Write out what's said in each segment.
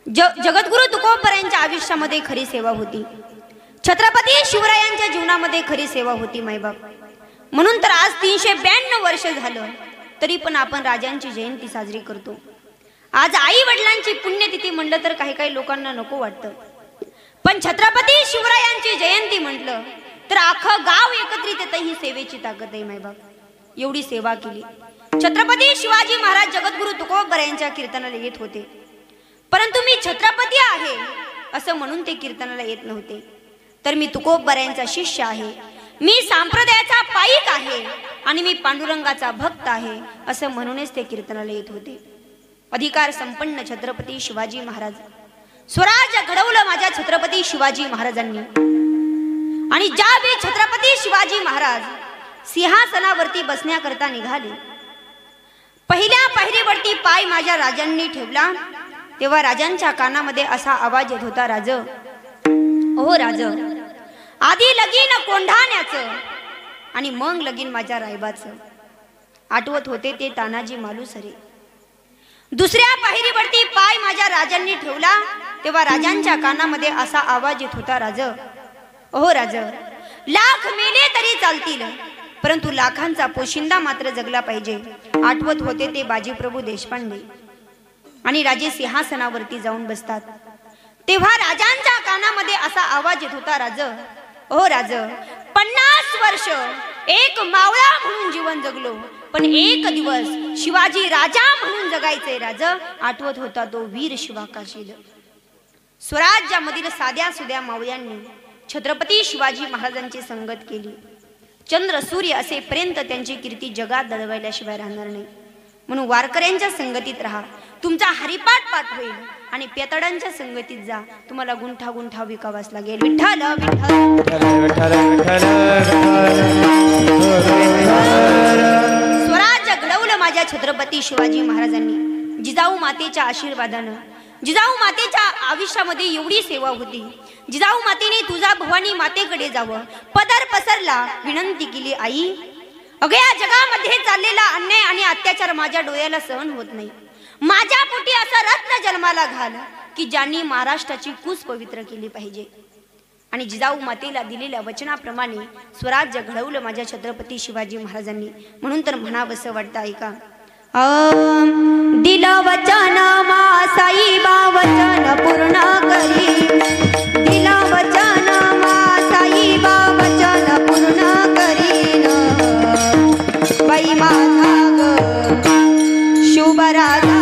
जगद्गुरु तुकोबरायांच्या आयुष्यामध्ये खरी सेवा होती। छत्रपती शिवरायांच्या जीवनामध्ये खरी सेवा होती मायबाप। म्हणून तर आज 392 वर्ष झालं तरी पण आपण राजांची जयंती साजरी करतो। आज आई वडिलांची पुण्यतिथी म्हणलं तर काही काही लोकांना नको वाटतं, पण छत्रपती शिवरायांची जयंती म्हटलं तर अख्खं गाव एकत्रित येतं। ही सेवेची ताकद आहे मायबाप। एवढी सेवा केली। छत्रपती शिवाजी महाराज जगद्गुरु तुकोबरायांच्या कीर्तनाला येत होते, परंतु मी छत्रपती आहे असं म्हणून ते कीर्तनाला येत नव्हते, तर मी तुकोबरायांचा शिष्य आहे, मी संप्रदायाचा पाईक आहे आणि मी पांडुरंगाचा भक्त आहे असं म्हणूनच ते कीर्तनाला येत होते। अधिकार संपन्न छत्रपती शिवाजी महाराज, स्वराज्य घडवलं माझ्या छत्रपती शिवाजी महाराजांनी। आणि ज्यावेळी छत्रपती शिवाजी महाराज सिंहासनावरती बसण्याकरता निघाले, पहिल्या पायरीवरती पाय माझ्या राजांनी ठेवला, तेव्हा राजांच्या कानामध्ये असा आवाज येत होता, राज ओ राज, आधी लगीन कोंढाण्याचं आणि मग लगीन माझ्या रायबाचं। आठवत होते ते तानाजी मालुसरे। दुसऱ्या पायरीवरती पाय माझ्या राजांनी ठेवला, तेव्हा राजांच्या कानामध्ये असा आवाज येत होता, राज ओ राज, लाख मेले तरी चालतील परंतु लाखांचा पोशिंदा मात्र जगला पाहिजे। आठवत होते ते बाजीप्रभू देशपांडे। आणि राजे सिंहासनावरती जाऊन बसतात, तेव्हा राजांच्या कानामध्ये असा आवाज येत होता, राज ओ राज, 50 वर्ष एक मावळा म्हणून जीवन जगलो, पण एक दिवस शिवाजी राजा म्हणून जगायचे राज। आठवत होता तो वीर शिवाकाशील। स्वराज्यामधील साध्या सुध्या मावळ्यांनी छत्रपती शिवाजी महाराजांची संगत केली। चंद्र सूर्य असेपर्यंत त्यांची कीर्ती जगात दळवल्याशिवाय राहणार नाही। म्हणून वारकऱ्यांच्या संगतीत राहा, तुमचा हरिपाठ पाठ होईल आणि पेतडांच्या संगतीत जा, तुम्हाला गुंठा गुंठा विकावास लागेल। विठ्ठल स्वराज्य घडवलं माझ्या छत्रपती शिवाजी महाराजांनी। जिजाऊ मातेच्या आशीर्वादानं, जिजाऊ मातेच्या आयुष्यामध्ये एवढी सेवा होती। जिजाऊ मातेने तुझा भवानी मातेकडे जावं, पदर पसरला, विनंती केली, आई अगं या जगामध्ये चाललेला अन्याय आणि अत्याचार माझ्या डोळ्याला सहन होत नाही। माझ्या पोटी असा रत्न जन्माला घाल की ज्यांनी महाराष्ट्राची कूस पवित्र केली पाहिजे। आणि जिजाऊ मातेला दिलेल्या वचनाप्रमाणे स्वराज्य घडवलं माझ्या छत्रपती शिवाजी महाराजांनी। म्हणून तर म्हणावंसं वाटतं, ऐका, दिलं वचन मा साईबा वचन पूर्ण करी, दिलं वचन मा साईबा वचन पूर्ण करीन, बाई माझा ग शुभराजा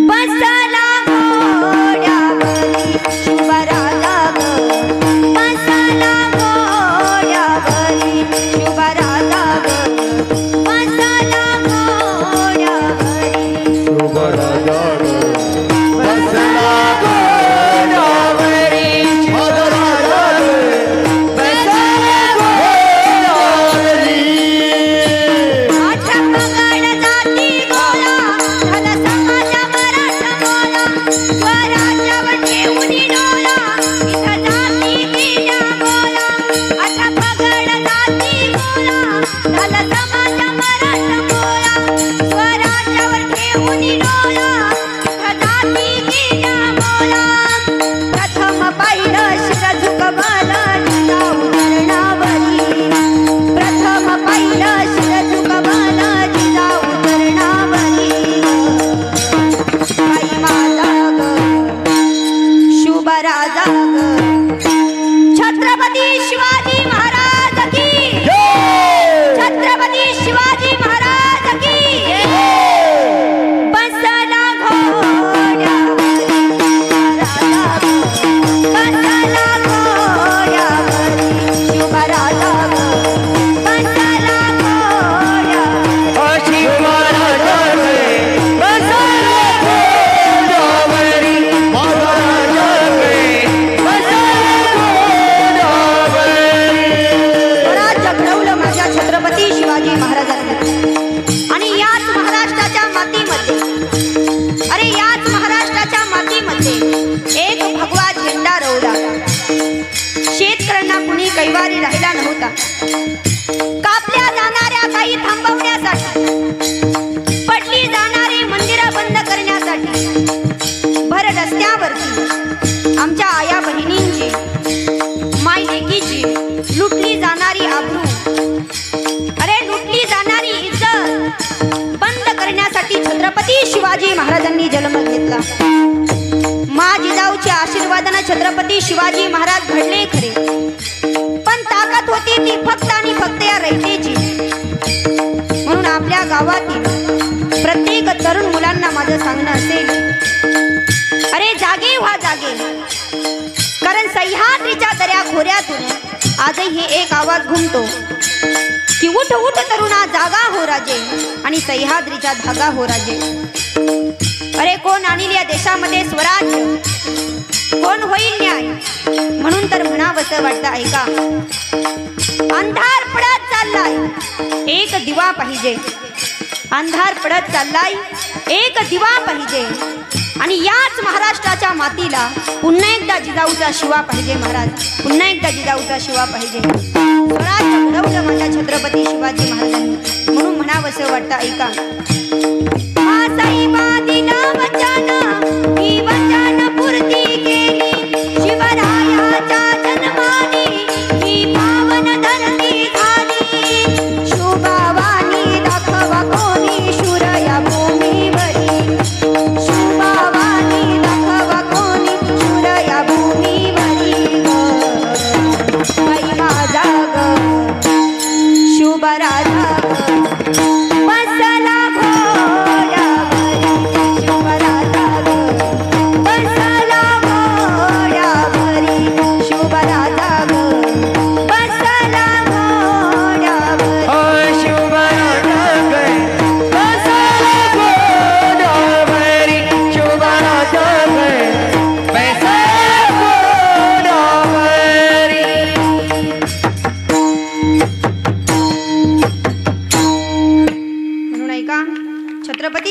बसला घोड्यावरी, शुभराजा बसला घोड्यावरी, शुभराजा बसला घोड्यावरी, शुभराजा धर्मावरती आमच्या आया बहिणींची माय लेकीची लुटली जाणारी आबरू, अरे लुटली जाणारी इज्जत बंद करण्यासाठी छत्रपती शिवाजी महाराजांनी जन्म घेतला। मा जिजाऊच्या आशीर्वादाने छत्रपती शिवाजी महाराज घडले खरे, पण ताकद होती ती फक्त आणि फक्त या रयतेची। म्हणून आपल्या गावातील प्रत्येक तरुण मुलांना माझं सांगणं असेल, अरे जागे व्हा जागे, कारण सह्याद्रीच्या दऱ्या खोऱ्यातून आजही हे एक आवाज घुमतो की उठ उठ तरुणा जागा हो राजे आणि सह्याद्रीचा धागा हो राजे। अरे कोण आणील या देशामध्ये स्वराज्य, कोण होईल न्याय, म्हणून तर म्हणावंसं वाटतं ऐका, अंधार पडत चाललाय एक दिवा पाहिजे, अंधार पडत चाललाय एक दिवा पाहिजे, आणि याच महाराष्ट्राच्या मातीला पुन्हा एकदा जिजाऊचा शिवा पाहिजे महाराज, पुन्हा एकदा जिजाऊचा शिवा पाहिजे। स्वराज्य घडवलं माझ्या छत्रपती शिवाजी महाराजांनी, म्हणून म्हणावंसं वाटतं ऐका, ही वचन पूर्ती केली शिवरायाच्या जन्मानी, ही पावन धरती झाली शुभावानी, दाखवा कोणी शूर या भूमीवरी, शुभावानी दाखवा कोणी शूर या भूमीवरी, बाई माझा ग शुभ राजा बसला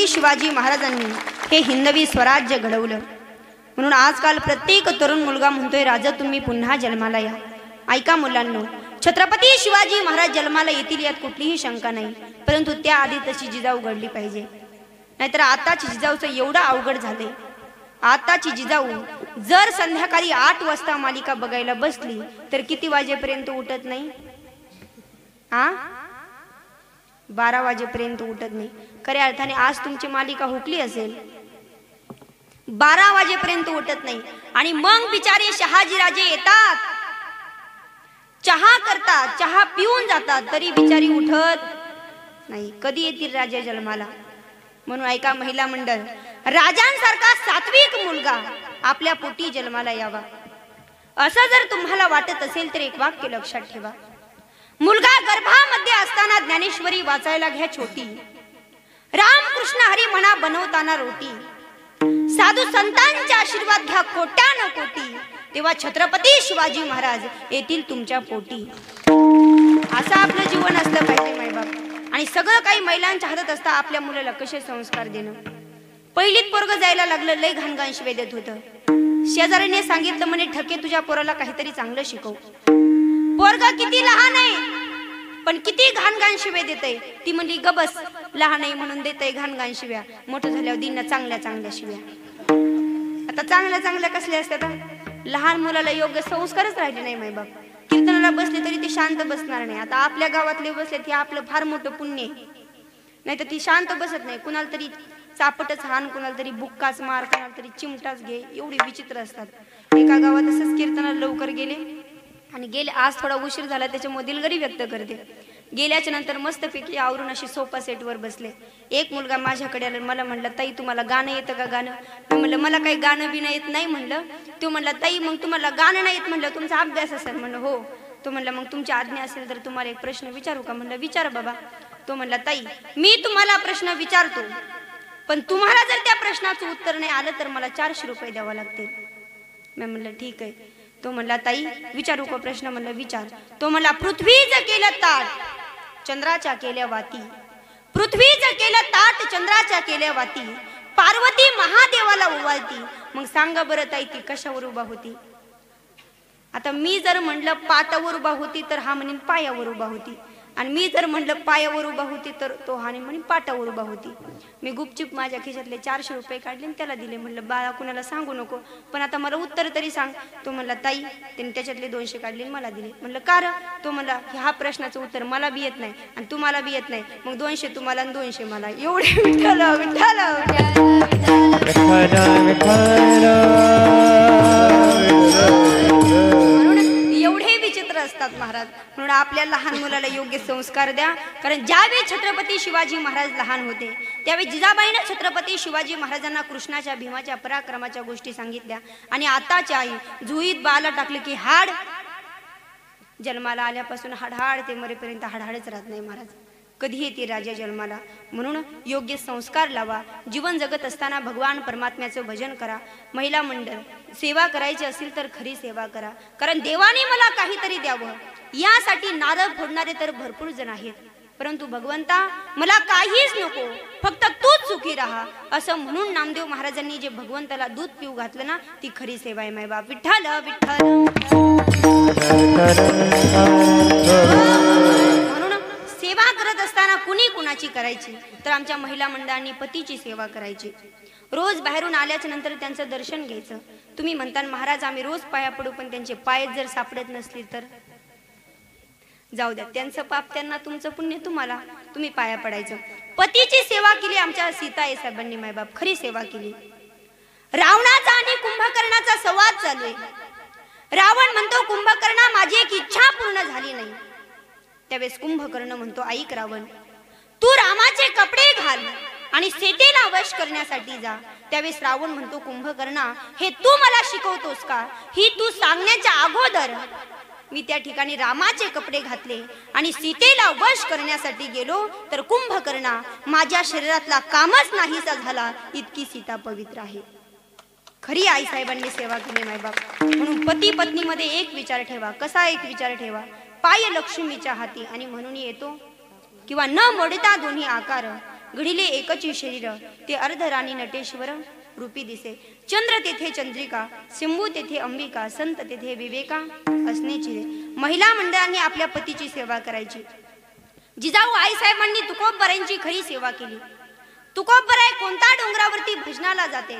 शिवाजी महाराजांनी हे हिंदवी स्वराज्य घडवलं। म्हणून आजकाल प्रत्येक तरुण मुलगा म्हणतोय, राजा तुम्ही पुन्हा जन्माला या। ऐका मुलांनो, छत्रपती शिवाजी महाराज जन्माला येतील यात कुठलीही शंका नाही, परंतु त्याआधी तशी जिजाऊ घडली पाहिजे, नाहीतर आताची जिजाऊचं एवढं अवघड झाले। आताची जिजाऊ जर संध्याकाळी 8 वाजता मालिका बघायला बसली तर किती वाजेपर्यंत उठत नाही? 12 वाजेपर्यंत उठत नाही। खऱ्या अर्थाने आज तुमची मालिका हुकली असेल, 12 वाजेपर्यंत उठत नाही, आणि मग बिचारे शहाजीराजे येतात, चहा करतात, चहा पिऊन जातात, तरी बिचारी उठत नाही। कधी येतील राजा जन्माला? म्हणून ऐका महिला मंडळ, राजांसारखा सात्विक मुलगा आपल्या पोटी जन्माला यावा, असं जर तुम्हाला वाटत असेल तर एक वाक्य लक्षात ठेवा, मुलगा गर्भामध्ये असताना ज्ञानेश्वरी वाचायला घ्या छोटी, रामकृष्ण हरी म्हणा बनवताना रोटी, साधू संतांचा आशीर्वाद घ्या कोट्यान कोटी, तेव्हा छत्रपती शिवाजी महाराज येतील तुमच्या पोटी। असं आपलं जीवन असलं पाहिजे मायबाप, आणि सगळं काही महिलांच्या हातात असता आपल्या मुलाला कसे संस्कार देणं। पहिलीत पोरग जायला लागलं, लय घाणघाण शिवे देत होतं, शेजारीने सांगितलं म्हणे ठके तुझ्या पोराला काहीतरी चांगलं शिकव, पोरगा किती लहान आहे पण किती घाणघाण शिवे देतय, ती म्हणली ग बस, लहान आहे म्हणून देतय घाणघाण शिव्या, मोठं झाल्यावर दिन चांगल्या चांगल्या शिव्या। आता चांगल्या चांगल्या कसल्या असतात? लहान मुलाला योग्य संस्कारच राहिले नाही मायबाप, कीर्तनाला बसले तरी ते शांत बसणार नाही। आता आपल्या गावातले बसले ते आपलं फार मोठं पुण्य आहे, नाही तर ती शांत बसत नाही, कुणाला तरी चापटच हान, कुणाला तरी बुक्काच मार, कुणाला तरी चिमटाच घे, एवढी विचित्र असतात। एका गावात असंच कीर्तनाला लवकर गेले आणि गेले, आज थोडा उशीर झाला त्याच्यामुळे दिलगिरी व्यक्त करते। गेल्याच्या नंतर मस्तपैकी आवरून अशी सोफा सेटवर बसले, एक मुलगा माझ्याकडे आला, मला म्हणलं ताई तुम्हाला गाणं येतं का? गाणं? मी म्हणलं मला काही गाणं बिणं येत नाही म्हणलं। तो म्हणला ताई मग तुम्हाला गाणं नाही येत म्हणलं, तुमचा अभ्यास असेल म्हणलं हो। तो म्हणला मग तुमची आज्ञा असेल तर तुम्हाला एक प्रश्न विचारू का? म्हणलं विचार बाबा। तो म्हणला ताई मी तुम्हाला प्रश्न विचारतो, पण तुम्हाला जर त्या प्रश्नाचं उत्तर नाही आलं तर मला 400 रुपये द्यावा लागतील। मी म्हणलं ठीक आहे। तो म्हणला ताई विचारू का प्रश्न? म्हणलं विचार। तो म्हणला पृथ्वीचं केलं ताट चंद्राच्या केल्या वाती, पृथ्वीचं केलं ताट चंद्राच्या केल्या वाती, पार्वती महादेवाला उवाळती, मग सांगा बरं ताई ती कशावर उभा होती? आता मी जर म्हणलं पाटावर उभा होती तर हा म्हणेन पायावर उभा होती, आणि मी जर म्हणलं पायावर उभा होती तर तो हाने म्हणे पाटावर उभा होती. मी गुपचूप माझ्या खिशातले 400 रुपये काढले आणि त्याला दिले. म्हणलं बाळा कुणाला सांगू नको, पण आता मला उत्तर तरी सांग. तो म्हणला ताई त्याने त्याच्यातले 200 काढले आणि मला दिले. म्हणलं का रे? तो म्हणला ह्या प्रश्नाचं उत्तर मला बी येत नाही आणि तुम्हाला बी येत नाही, मग 200 तुम्हाला आणि 200 मला. एवढे विठ्ठल विठ्ठल एवढे विचित्र असतात महाराज. म्हणून आपल्या लहान मुलाला योग्य संस्कार द्या. कारण ज्यावेळी छत्रपती शिवाजी महाराज लहान होते त्यावेळी जिजाबाईनं छत्रपती शिवाजी महाराजांना कृष्णाच्या भीमाच्या पराक्रमाच्या गोष्टी सांगितल्या. आणि आताच्या आई जुईत बाला टाकले की हाड, जन्माला आल्यापासून हाडहाड ते मरेपर्यंत हाडहाडच राहत नाही महाराज. कधी येते राजा जन्माला. म्हणून योग्य संस्कार लावा. जीवन जगत असताना भगवान परमात्म्याचं भजन करा. महिला मंडळ सेवा करायची असेल तर खरी सेवा करा. कारण देवाने मला काहीतरी द्यावं यासाठी नारळ फोडणारे तर भरपूर जण आहेत, परंतु भगवंता मला काहीच नको, फक्त तूच सुखी राहा असं म्हणून नामदेव महाराजांनी जे भगवंताला दूध पिऊ घातलं ना, ती खरी सेवा आहे माय बाप. विठ्ठल विठ्ठल. म्हणून सेवा करत असताना कुणी कुणाची करायची तर आमच्या महिला मंडळांनी पतीची सेवा करायची. रोज बाहेरून आल्याच्या नंतर त्यांचं दर्शन घ्यायचं. तुम्ही म्हणता महाराज आम्ही रोज पाया पडू, पण त्यांचे पाय जर सापडत नसली तर जाऊ द्या, त्यांचं पाप त्यांना, तुमचं पुण्य तुम्हाला. तुम्ही पाया पडायचं. पतीची सेवा केली आमच्या सीताई साहेबांनी मायबाप, खरी सेवा केली. रावणाचा आणि कुंभकर्णाचा संवाद चालू आहे. रावण म्हणतो कुंभकर्णा माझी एक इच्छा पूर्ण झाली नाही. त्यावेळेस कुंभकर्ण म्हणतो ऐक रावण, तू रामाचे कपडे घाल आणि सीतेला वश करण्यासाठी जा. त्यावेळेस रावण म्हणतो कुंभकर्णा हे तू मला शिकवतोस का? ही तू सांगण्याच्या अगोदर मी त्या ठिकाणी रामाचे कपडे घातले आणि सीतेला वश करण्यासाठी गेलो तर कुंभकर्णा माझ्या शरीरातला कामच नाहीसा झाला, इतकी सीता पवित्र आहे. खरी आई साहेबांनी सेवा केली मायबाप. म्हणून पती पत्नीमध्ये एक विचार ठेवा. कसा एक विचार ठेवा? पाय लक्ष्मीच्या हाती आणि म्हणून येतो किंवा न मोडता दोन्ही आकार, घडिले एकची शरीर, ते अर्धराणी नटेश्वर रूपी दिसे. चंद्र तेथे चंद्रिका, सिंबू तेथे अंबिका, संत तेथे विवेका असण्याची. महिला मंडळांनी आपल्या पतीची सेवा करायची. जिजाऊ आई साहेबांनी तुकोबरायांची खरी सेवा केली. तुकोबराय कोणत्या डोंगरावरती भजनाला जाते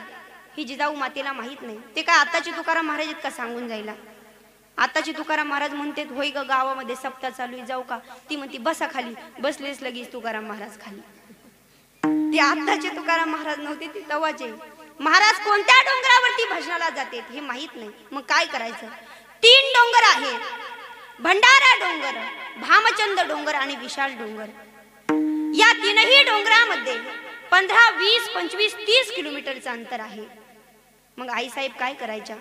ही जिजाऊ मातेला माहित नाही. ते काय आताची तुकाराम महाराज इतका सांगून जायला. आताची तुकाराम महाराज म्हणते होय ग गावामध्ये सप्ताह चालू आहे जाऊ का? ती म्हणती बसा खाली. बसलेच लगेच तुकाराम महाराज खाली. ते आताचे तुकाराम महाराज नव्हते, ते तवाचे. महाराज कोणत्या डोंगरावरती भजनाला जाते हे माहित नाही. मग काय करायचं? 3 डोंगर आहेत, भंडारा डोंगर, भामचंद डोंगर आणि विशाल डोंगर. या 3ही डोंगरामध्ये 15, 20, 25, 30 किलोमीटरचं अंतर आहे. मग आई साहेब काय करायच्या?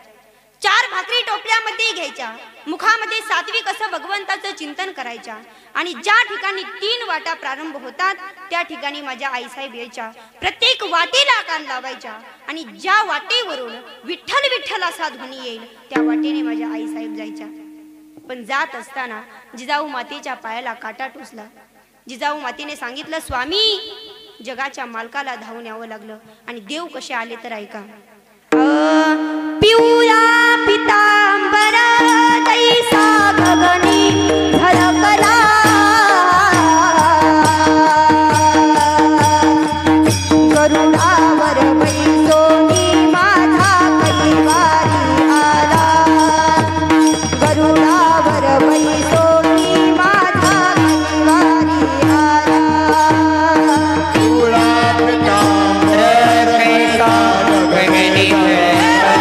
4 भाकरी टोपल्यामध्ये घ्यायच्या, मुखामध्ये सात्विक असं भगवंताचं चिंतन करायच्या आणि ज्या ठिकाणी 3 वाटा प्रारंभ होतात त्या ठिकाणी माझ्या आईसाहेब यायच्या. प्रत्येक वाटेला कान लावायच्या आणि ज्या वाटेवरून विठ्ठल विठ्ठल असा ध्वनी येईल त्या वाटेने माझ्या आईसाहेब जायच्या. पण जात असताना जिजाऊ मातेच्या पायाला काटा टोचला. जिजाऊ मातेने सांगितलं स्वामी जगाच्या मालकाला धावून यावं लागलं. आणि देव कसे आले तर ऐका. पिवळा पितांबर तैसा गगनी झळकला, गरुडावर बैसोनी माझा कैवारी आला, गरुडावर बैसोनी माझा कैवारी आला. पिवळा पितांबर तैसा गगनी झळकला,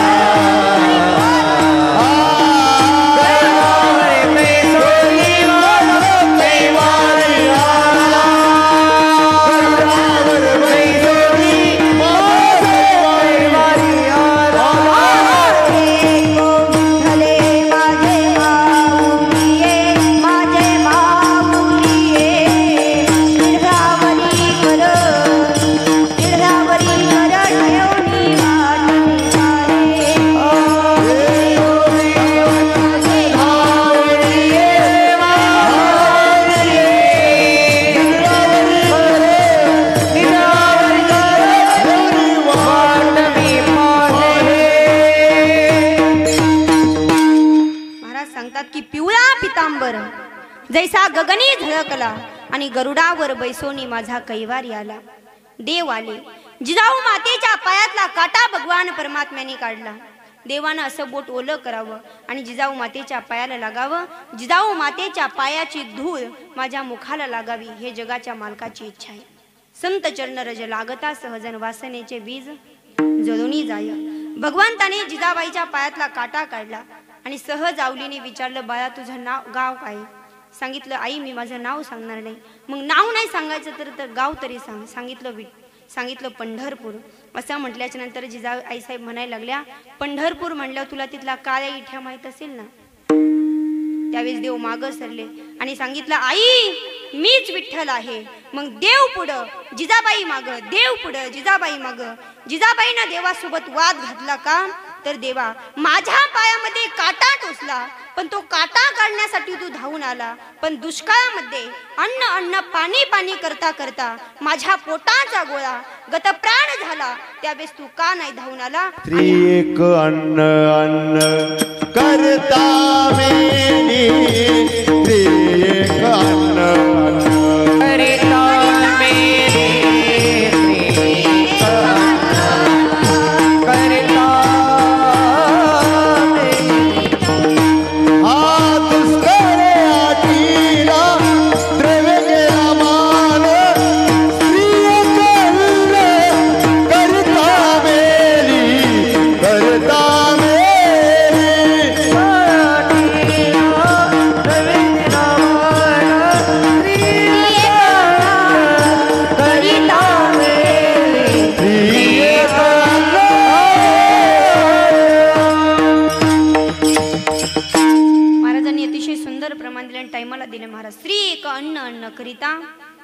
जैसा गगनी झळकला आणि गरुडावर बैसोनी माझा कैवारी आला. देव आले. जिजाऊ मातेच्या पायातला काटा भगवान परमात्म्याने काढला. देवानं असं बोट ओलं करावं आणि जिजाऊ मातेच्या पायाला लागावं. जिजाऊ मातेच्या पायाची धूळ माझ्या मुखाला लागावी, हे जगाच्या मालकाची इच्छा आहे. संत चरण रज लागता सहजन वासनेचे बीज जळूनी जाय. भगवंताने जिजाबाईच्या पायातला काटा काढला आणि सहज आवलीने विचारलं, बाळा तुझं गाव काय? सांगितलं, आई मी माझं नाव सांगणार नाही. मग नाव नाही सांगायचं तर गाव तरी सांग. सांगितलं पंढरपूर. असं म्हटल्याच्या नंतर जिजाऊ आईसाहेब म्हणायला लागल्या, पंढरपूर म्हणलं तुला तिथला काळ्या इठ्या माहित असेल ना. त्यावेळेस देव मागं सरले आणि सांगितलं, आई मीच विठ्ठल आहे. मग देव पुढं, जिजाबाई मागं, देव पुढं, जिजाबाई मागं. जिजाबाईनं देवासोबत वाद घातला का तर देवा माझ्या पायामध्ये काटा टोचला, पण तो काटा काढण्यासाठी तू धावून आला. पण दुष्काळामध्ये अन्न अन्न पाणी पाणी करता करता माझ्या पोटाचा गोळा गतप्राण झाला. त्यावेळेस तू का नाही धावून आला? एक अन्न अन्न करता मेली, एक अन्न अन्न करता मेली, करिता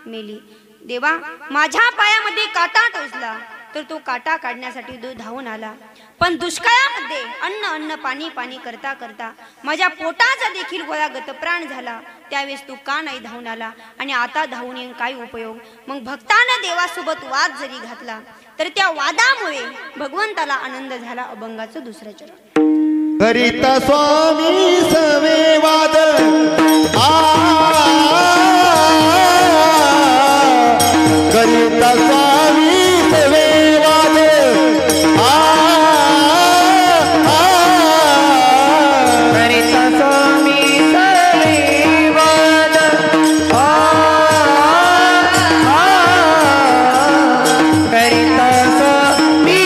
मेली. देवा माझ्या पायामध्ये काटा टोचला तर तो काटा काढण्यासाठी तू धावून आला. पण दुष्काळामध्ये अन्न अन्न पाणी पाणी करता करता माझ्या पोटाचा देखील गोळा गतप्राण झाला. त्यावेळेस तू का नाही धावून आला? आणि आता धावून येऊन काय उपयोग? मग भक्तानं देवासोबत वाद जरी घातला तर त्या वादामुळे भगवंताला आनंद झाला. अभंगाचं दुसरं चरण. करिता स्वामी सवे वाद करिता स्वामी सवे वाद करिता स्वामी सवे वाद करिता स्वामी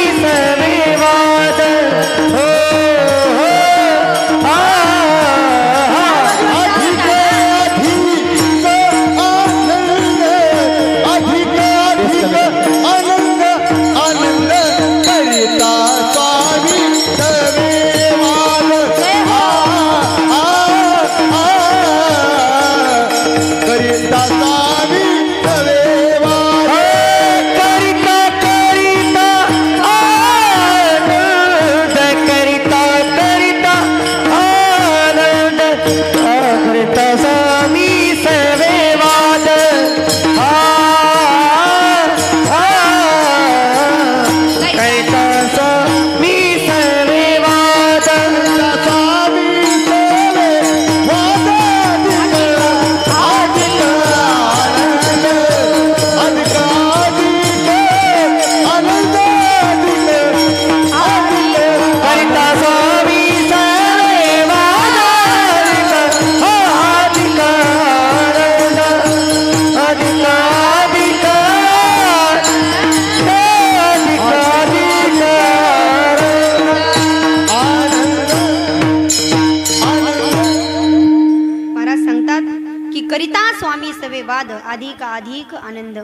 सवे वाद अधिक अधिक आनंद.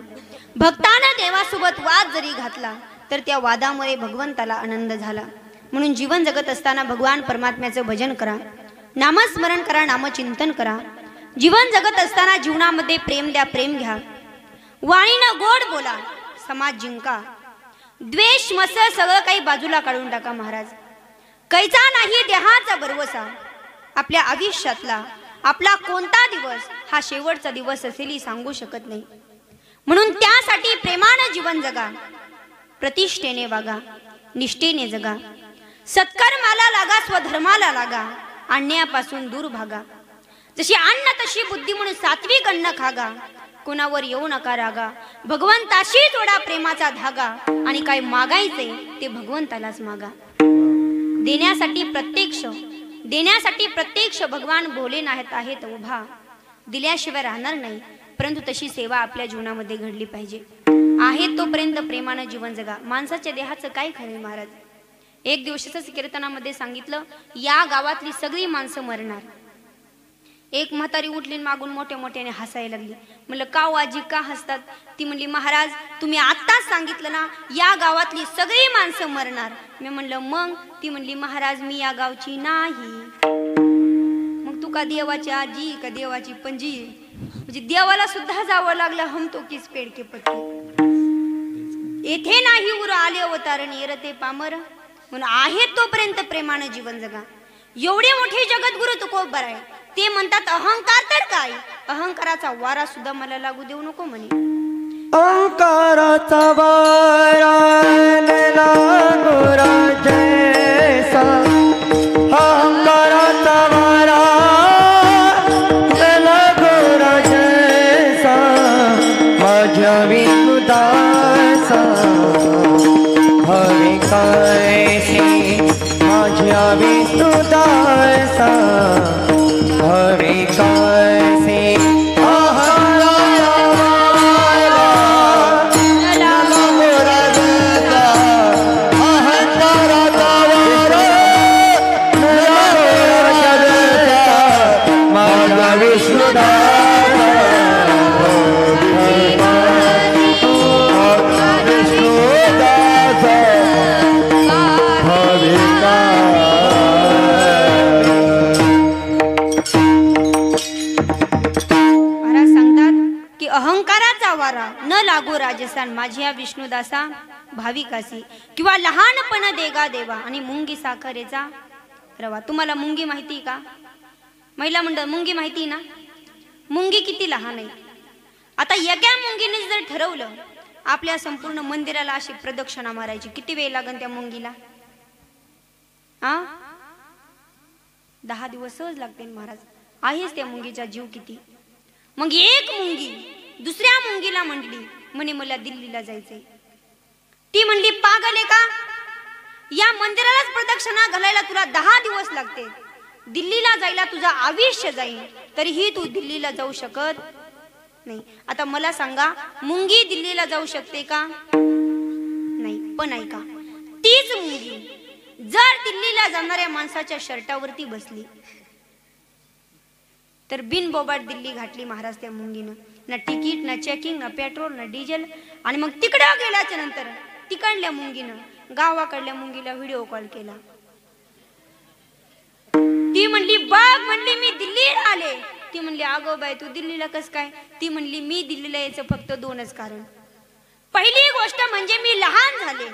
भक्तानं देवासोबत वाद जरी घातला तर त्या वादामुळे भगवंताला आनंद झाला. म्हणून जीवन जगत असताना भगवान परमात्म्याचं भजन करा, नामस्मरण करा, नामचिंतन करा. जीवन जगत असताना जीवनामध्ये प्रेम द्या, प्रेम घ्या. वाणीनं गोड बोला, समाज जिंका. द्वेष मस सगळं काही बाजूला काढून टाका. महाराज कैचा नाही देहाचा भरवसा. आपल्या आयुष्यातला आपला कोणता दिवस हा शेवटचा दिवस असेल सांगू शकत नाही. म्हणून त्यासाठी प्रेमानं जीवन जगा, प्रतिष्ठेने वागा, निष्ठेने जगा. सत्कर्माला लागा, स्वधर्माला लागा, अन्यायापासून दूर भागा. जशी अन्न तशी बुद्धी म्हणून सात्विक अन्न खागा, कोणावर येऊ नका रागा, भगवंताशी जोडा प्रेमाचा धागा, आणि काय मागायचे ते भगवंतालाच मागा. देण्यासाठी प्रत्यक्ष भगवान भोलेनाथ आहेत उभा, दिल्याशिवाय राहणार नाही. परंतु तशी सेवा आपल्या जीवनामध्ये घडली पाहिजे. आहे तोपर्यंत प्रेमानं जीवन जगा. माणसाच्या देहाचं काय खरे महाराज. एक दिवसाच कीर्तनामध्ये सांगितलं, या गावातली सगळी माणसं मरणार. एक म्हातारी उठली मागून मोठ्या मोठ्याने हसायला लागली. म्हणलं का आजी का हसतात? ती म्हणली महाराज तुम्ही आत्ताच सांगितलं ना या गावातली सगळी माणसं मरणार. मी म्हणलं मग? ती म्हणली महाराज मी या गावची नाही. मग तू का देवाची आजी का देवाची पंजी? म्हणजे देवाला सुद्धा जावं लागलं. हम तो किस पेड के पत्ते, येथे नाही उर आले अवतारण येरते पामर. म्हणून आहे तोपर्यंत प्रेमानं जीवन जगा. एवढे मोठे जगद्गुरु तुकोबर आहे, ते म्हणतात अहंकार तर काय, अहंकाराचा वारा सुद्धा मला लागू देऊ नको म्हणे. अहंकाराचा वारा लागू राजैसा, अहंकाराचा वारा लागू राजैसा, माझ्या विनुदासा हवे कैसी, माझ्या विनुदासा हवे कैसी. अहंकाराचा वारा न लागो राजसान, माझ्या विष्णुदासा भाविकासी. किंवा लहानपण देगा देवा आणि मुंगी साखरेचा रवा. तुम्हाला मुंगी माहिती का? महिला मंडळ मुंगी माहिती ना? मुंगी किती लहान आहे. आता एका मुंगीने जर ठरवलं आपल्या संपूर्ण मंदिराला अशी प्रदक्षिणा मारायची, किती वेळ लागेल त्या मुंगीला? 10 दिवस सहज लागतील महाराज. आहेच त्या मुंगीचा जीव किती. मग एक मुंगी दुसऱ्या मुंगीला म्हणली, म्हणे मला दिल्लीला जायचंय. ती म्हणली पागल आहे का? या मंदिरालाच प्रदक्षिणा घालायला तुला 10 दिवस लागते, दिल्लीला जायला तुझं आयुष्य जाईल, तरीही तू दिल्लीला जाऊ शकत नाही. आता मला सांगा मुंगी दिल्लीला जाऊ शकते का? नाही. पण ऐका, तीच मुंगी जर दिल्लीला जाणाऱ्या माणसाच्या शर्टावरती बसली तर बिन बोबाट दिल्ली घातली महाराज त्या मुंगीनं. ना तिकीट ना चेकिंग ना पेट्रोल ना डिझेल. आणि मग तिकडे गेल्याच्या नंतर तिकडल्या मुंगीनं गावाकडल्या मुंगीला व्हिडिओ कॉल केला. ती म्हणली बघ, म्हणली मी दिल्लीला आले. ती म्हणली अगं बाई तू दिल्लीला कस काय? ती म्हणली मी दिल्लीला यायचं फक्त 2च कारण. पहिली गोष्ट म्हणजे मी लहान झाले,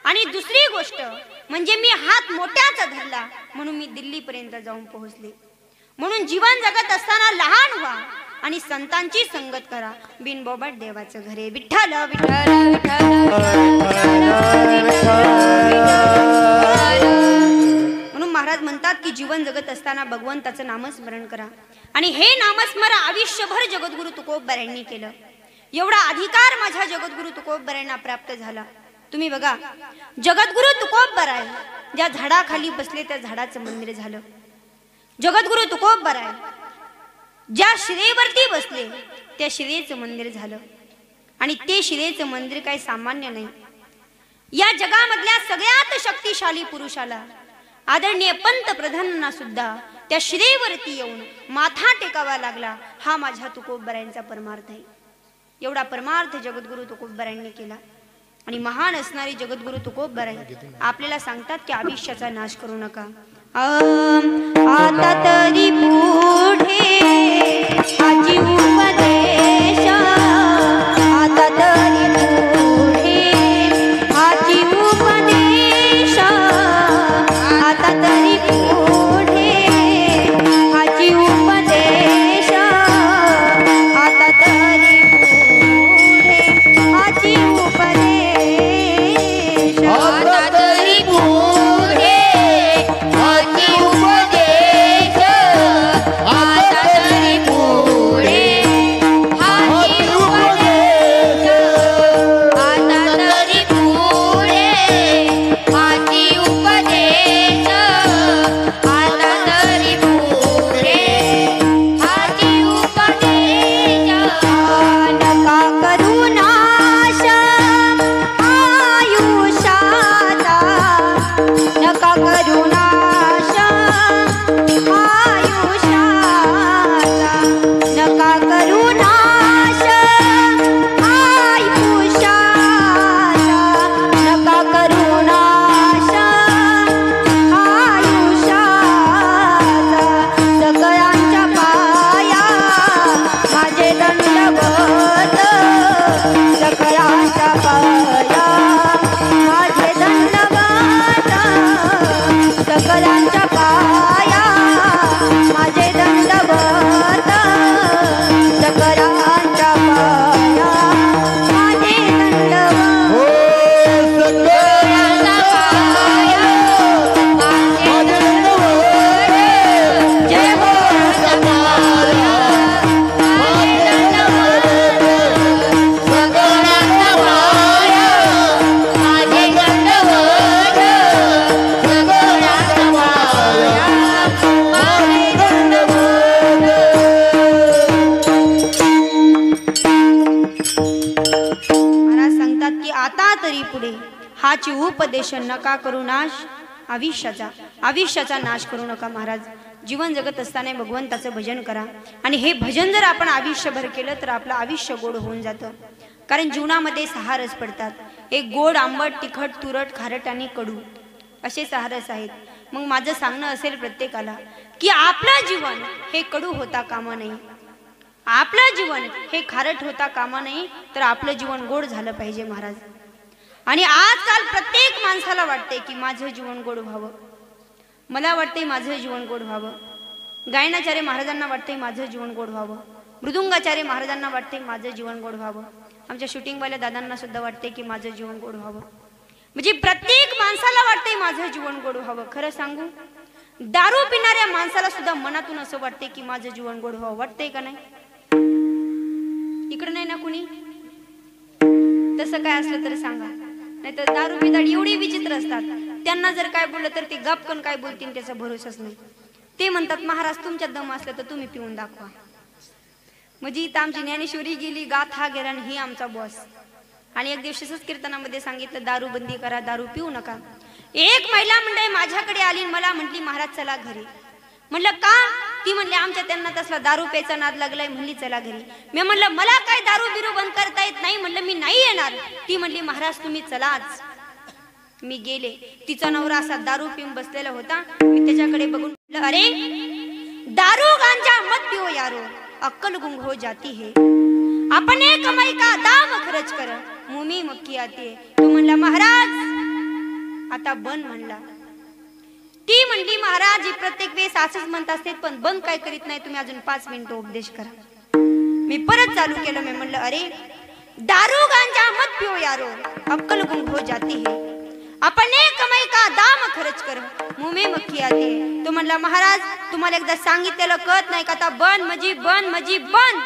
आणि दुसरी गोष्ट म्हणजे मी हात मोठ्याचा धरला म्हणून मी दिल्ली पर्यंत जाऊन पोहोचले. म्हणून जीवन जगत असताना लहान व्हा आणि संतांची संगत करा. बिनबोबाट देवाचं घरे. विठ्ठल विठ्ठल म्हणून महाराज म्हणतात की जीवन जगत असताना भगवंताचं नामस्मरण करा. आणि हे नामस्मरण आयुष्यभर जगद्गुरु तुकोबर यांनी केलं. एवढा अधिकार माझ्या जगद्गुरु तुकोबर यांना प्राप्त झाला. तुम्ही बघा, जगद्गुरु तुकोबर आहे, ज्या झाडाखाली बसले त्या झाडाचं मंदिर झालं. जगद्गुरु तुकोबर आहे, ज्या शिरेवरती बसले त्या शिरेचं मंदिर झालं. आणि ते शिरेचं मंदिर काही सामान्य नाही. या जगामधल्या सगळ्यात शक्तिशाली पुरुषाला आदरणीय पंतप्रधानांना सुद्धा त्या शिरेवरती येऊन माथा टेकावा लागला. हा माझ्या तुकोबरायांचा परमार्थ आहे. एवढा परमार्थ जगद्गुरु तुकोबरायांनी केला. आणि महान असणारे जगद्गुरु तुकोबराय आपल्याला सांगतात की आयुष्याचा नाश करू नका. आता तरी पुढे आजी उपदेश, आता तरी पुढे आजी उपदेश, आता तरी पुढे आजी उपदेश, आता तरी पुढे आजी उपदेश, आता तरी पुढे आजी उपदेश, आता हाची उपदेश नका करू नाश आयुष्याचा नाश करू नका महाराज. जीवन जगत असताना भगवंताचं भजन करा आणि हे भजन जर आपण आयुष्यभर केलं तर आपलं आयुष्य गोड होऊन जातं. कारण जीवनामध्ये 6 रस पडतात. एक गोड, आंबट, तिखट, तुरट, खारट आणि कडू असे 6 रस आहेत. मग माझं सांगणं असेल प्रत्येकाला की आपलं जीवन हे कडू होता कामा नये, आपलं जीवन हे खारट होता कामा नये, तर आपलं जीवन गोड झालं पाहिजे महाराज. आणि आजकाल प्रत्येक माणसाला वाटते की माझं जीवन गोड व्हावं. मला वाटते माझं जीवन गोड व्हावं. गायनाचार्य महाराजांना वाटते माझं जीवन गोड व्हावं. मृदुंगाचार्य महाराजांना वाटते माझं जीवन गोड व्हावं. आमच्या शूटिंगवाल्या दादांना सुद्धा वाटते की माझं जीवन गोड व्हावं. म्हणजे प्रत्येक माणसाला वाटते माझं जीवन गोड व्हावं. खरं सांगू, दारू पिणाऱ्या माणसाला सुद्धा मनातून असं वाटते की माझं जीवन गोड व्हावं. वाटतंय का नाही? इकडं नाही ना कुणी? तसं काय असलं तर सांगा. नाही तर दारू पिताड एवढी विचित्र असतात, त्यांना जर काय बोललं तर ते गपकन काय बोलतील त्याचा भरोसाच नाही. ते म्हणतात महाराज तुमच्यात दम असलं तर तुम्ही पिऊन दाखवा. म्हणजे इथं आमची ज्ञानेश्वरी गेली, गाथा गेला आणि ही आमचा बॉस. आणि एक दिवशीच कीर्तनामध्ये सांगितलं दारू बंदी करा, दारू पिऊ नका. एक महिला मंडळी माझ्याकडे आली, मला म्हटली महाराज चला घरी. म्हणलं का? ती म्हणली आमच्या त्यांना तसला दारू प्यायचा नाद लागलाय, म्हणली चला घरी. मी म्हणलं मला काय दारू बिरू बंद करता येत नाही, म्हणलं मी नाही येणार. ती म्हणली महाराज तुम्ही चलाच. मी गेले. तिचा नवरा असा दारू पिऊन बसलेला होता. मी त्याच्याकडे बघून म्हटलं अरे दारू गांजा मत पिओ यारो, अक्कल गुम हो जाती है. अपने कमाई का दाम खर्च कर, मुमी मक्की आती है. तो म्हणला महाराज आता बंद म्हणला. ती म्हणली महाराज प्रत्येक वेळेस असंच म्हणत असते पण बंद काय करीत नाही तुम्ही, अजून 5 मिनिटं उपदेश करा. मी परत चालू केलं. मी म्हणलं अरे दारू गांजा मत पिओ यारो, अक्कल गुम हो जाती है. अपने कमाई का दाम खर्च कर, मुंह में मक्खी आती है. तो म्हणला महाराज तुम्हाला एकदा सांगितलेलं कळत नाही का? आता बंद म्हणजे बंद म्हणजे बंद.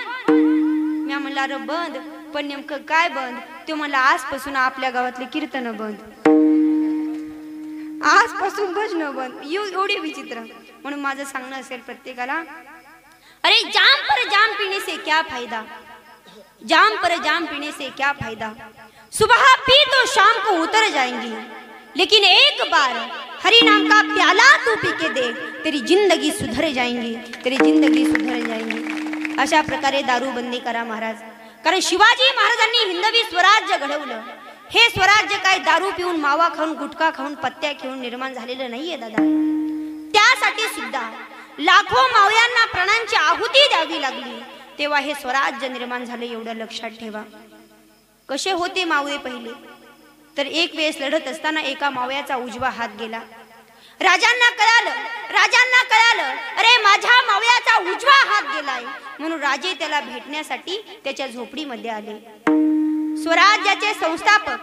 मी म्हणला अरे बंद पण नेमकं काय बंद? तो म्हणला आजपासून आपल्या गावातले कीर्तन बंद, आजपासून भजन बंद. एवढे विचित्र. म्हणून माझं सांगणं असेल प्रत्येकाला, अरे जाम पर जाम पीने से क्या फायदा, जाम पर जाम पीने से क्या फायदा. सुबह पी तो शाम को उतर जाएंगी, लेकिन एक बार हरि नाम का प्याला तू पी के दे, तेरी जिंदगी सुधर जाएंगी, तेरी जिंदगी सुधर जाएंगी. अशा प्रकारे दारू बंदी करा महाराज. कारण शिवाजी महाराजांनी हिंदवी स्वराज्य घडवलं. हे स्वराज्य काय दारू पिऊन, मावा खाऊन, गुटखा खाऊन, पत्त्या खेळून निर्माण झालेलं नाहीये दादा. त्यासाठी सुद्धा लाखो मावळ्यांना प्राणांची आहुती द्यावी लागली, तेव्हा हे स्वराज्य निर्माण झाले. एवढं लक्षात ठेवा. कसे होते मावळे पहिले? तर एक वेळेस लढत असताना एका मावळ्याचा उजवा हात गेला. राजांना कळालं अरे माझ्या मावळ्याचा उजवा हात गेलाय. म्हणून राजे त्याला भेटण्यासाठी त्याच्या झोपडीमध्ये आले. स्वराज्याचे संस्थापक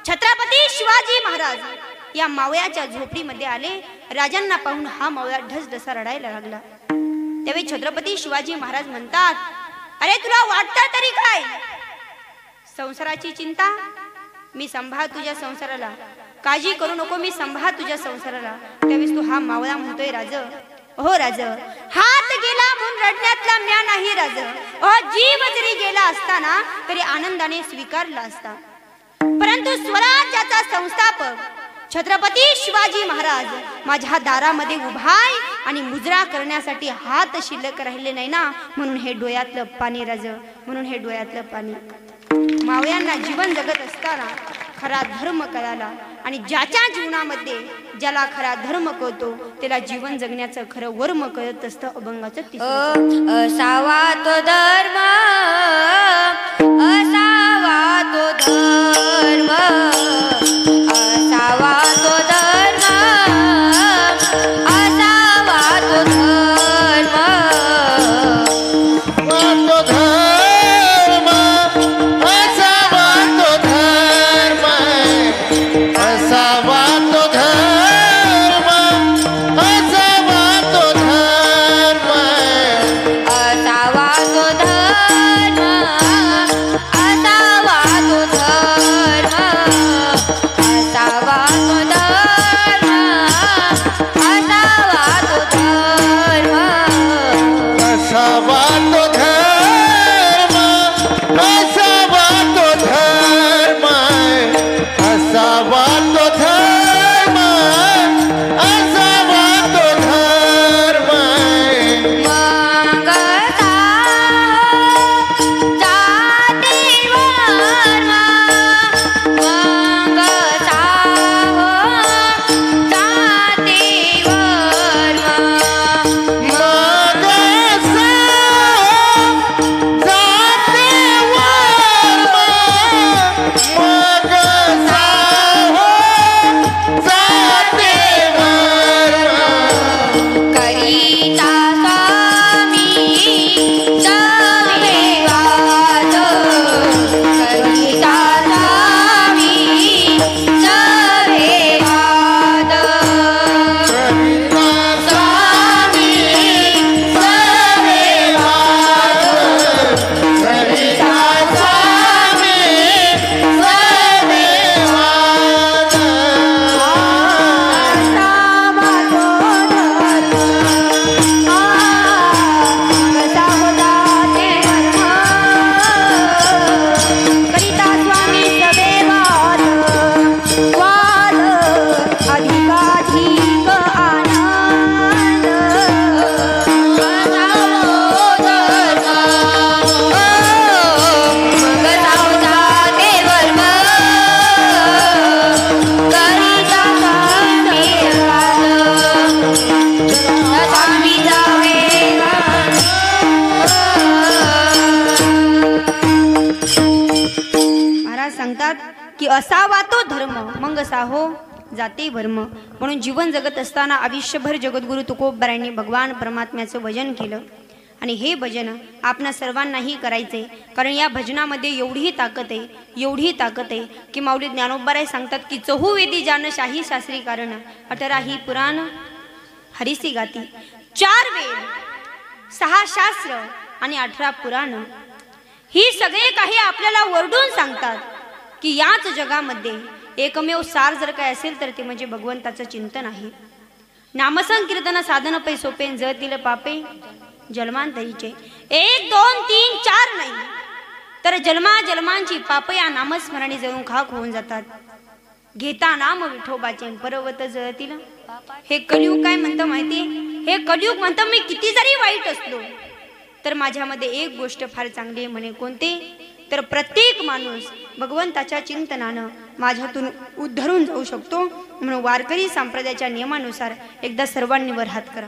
छत्रपती शिवाजी महाराज या मावळ्याच्या झोपडीमध्ये आले. राजांना पाहून हा मावळा ढसढसा रडायला लागला. त्यावेळी छत्रपती शिवाजी महाराज म्हणतात, अरे तुला वाटतं तरी काय? संसाराची चिंता, मी संभाळ तुझ्या संसाराला, काळजी करू नको, मी संभाळ तुझ्या संसाराला. त्यावेळेस तो हा मावळा म्हणतोय, राज हो राज, हात गेला म्हणून रडण्यातला म्या नाही राज. जीव जरी गेला असताना तरी आनंदाने स्वीकारला असता. परंतु स्वराज्याचा संस्थापक छत्रपती शिवाजी महाराज माझ्या दारामध्ये उभाय आणि मुजरा करण्यासाठी हात शिल्लक राहिले नाही ना, म्हणून हे डोळ्यातलं पाणी राज, म्हणून हे डोळ्यातलं पाणी. मावळ्यांना जीवन जगत असताना खरा धर्म कळाला आणि ज्याच्या जीवनामध्ये ज्याला खरा धर्म कळतो त्याला जीवन जगण्याचं खरं वर्म कळत असतं. अभंगाचं असावा तो धर्म, असावा तो धर्म, असावा तो धर्म, असावा तो धर्म. असावा तो धर्म, असावा तो धर्म मग साहो जाते भर्म. म्हणून जीवन जगत असताना आयुष्यभर जगद्गुरु तुकोबरायांनी भगवान परमात्म्याचं भजन केलं. आणि हे भजन आपणा सर्वांनाही करायचे, कारण या भजनामध्ये एवढी ताकद आहे की माऊली ज्ञानोबाराय सांगतात की चहुवेदी जान शाही शास्त्री कारण 18 पुराण हरिसी गाती. 4 वेद 6 शास्त्र आणि 18 पुराण ही सगळे काही आपल्याला वरडून सांगतात की याच जगामध्ये एकमेव सार जर काय असेल तर ते म्हणजे भगवंताचं चिंतन आहे. नामसंकीर्तन साधन पै सोपे जळतील पापे जन्मांतरीचे. 1 2 3 4 नाही तर जन्मांची पाप या नामस्मरणी जळून खाक होऊन जातात. घेता नाम विठोबाचे पर्वत जळतील. हे कलियुग काय म्हणतं माहितीये? हे कलियुग म्हणतं मी किती जरी वाईट असलो तर माझ्यामध्ये एक गोष्ट फार चांगली आहे. म्हणे कोणते? तर प्रत्येक माणूस भगवंताच्या चिंतनानं माझ्यातून उद्धरून जाऊ शकतो. म्हणून वारकरी संप्रदायाच्या नियमानुसार एकदा सर्वांनी वर हात करा.